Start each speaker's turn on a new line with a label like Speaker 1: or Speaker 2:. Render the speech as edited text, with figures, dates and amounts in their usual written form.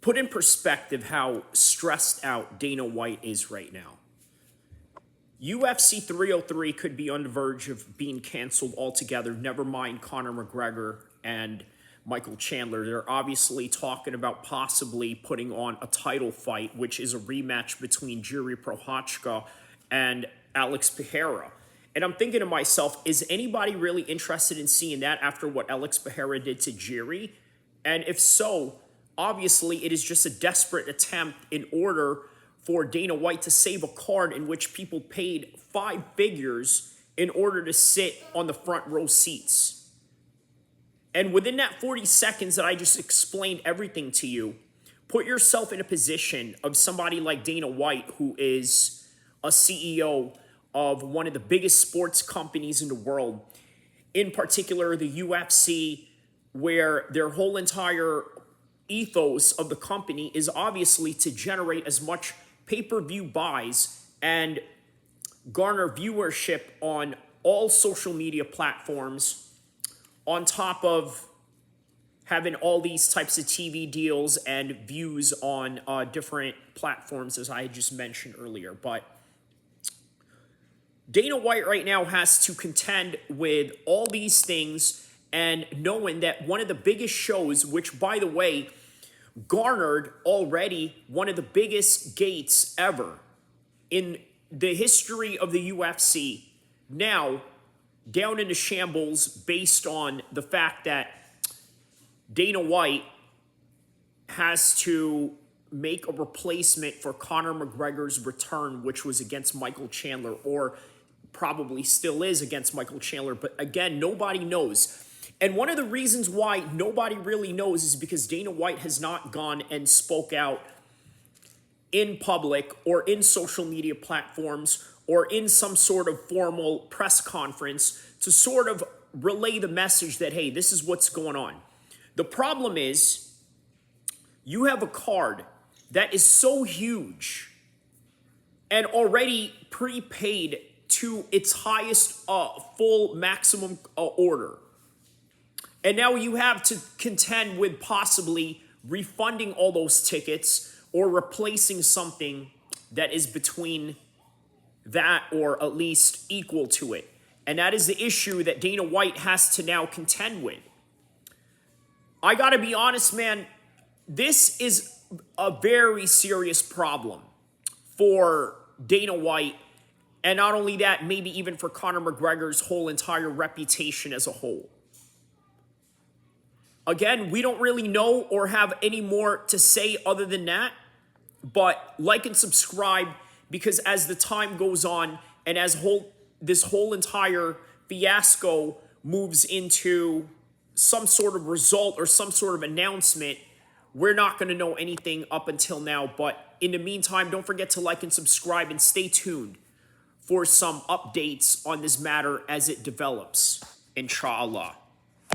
Speaker 1: put in perspective how stressed out Dana White is right now. UFC 303 could be on the verge of being canceled altogether, never mind Conor McGregor and Michael Chandler. They're obviously talking about possibly putting on a title fight, which is a rematch between Jiri Prochazka and El-Kheer. And I'm thinking to myself, is anybody really interested in seeing that after what El-Kheer did to Jiri? And if so, obviously it is just a desperate attempt in order for Dana White to save a card in which people paid 5 figures in order to sit on the front row seats. And within that 40 seconds that I just explained everything to you, put yourself in a position of somebody like Dana White, who is a CEO of one of the biggest sports companies in the world, in particular the UFC, where their whole entire ethos of the company is obviously to generate as much pay-per-view buys and garner viewership on all social media platforms, on top of having all these types of TV deals and views on different platforms, as I just mentioned earlier. But Dana White right now has to contend with all these things, and knowing that one of the biggest shows, which, by the way, garnered already one of the biggest gates ever in the history of the UFC, now down into shambles based on the fact that Dana White has to make a replacement for Conor McGregor's return, which was against Michael Chandler, or probably still is against Michael Chandler. But again, nobody knows. And one of the reasons why nobody really knows is because Dana White has not gone and spoke out in public or in social media platforms or in some sort of formal press conference to sort of relay the message that, hey, this is what's going on. The problem is you have a card that is so huge and already prepaid to its highest full maximum order. And now you have to contend with possibly refunding all those tickets or replacing something that is between that or at least equal to it. And that is the issue that Dana White has to now contend with. I gotta be honest, man, this is a very serious problem for Dana White. And not only that, maybe even for Conor McGregor's whole entire reputation as a whole. Again, we don't really know or have any more to say other than that. But like and subscribe, because as the time goes on and as this whole entire fiasco moves into some sort of result or some sort of announcement, we're not going to know anything up until now. But in the meantime, don't forget to like and subscribe and stay tuned for some updates on this matter as it develops, inshallah.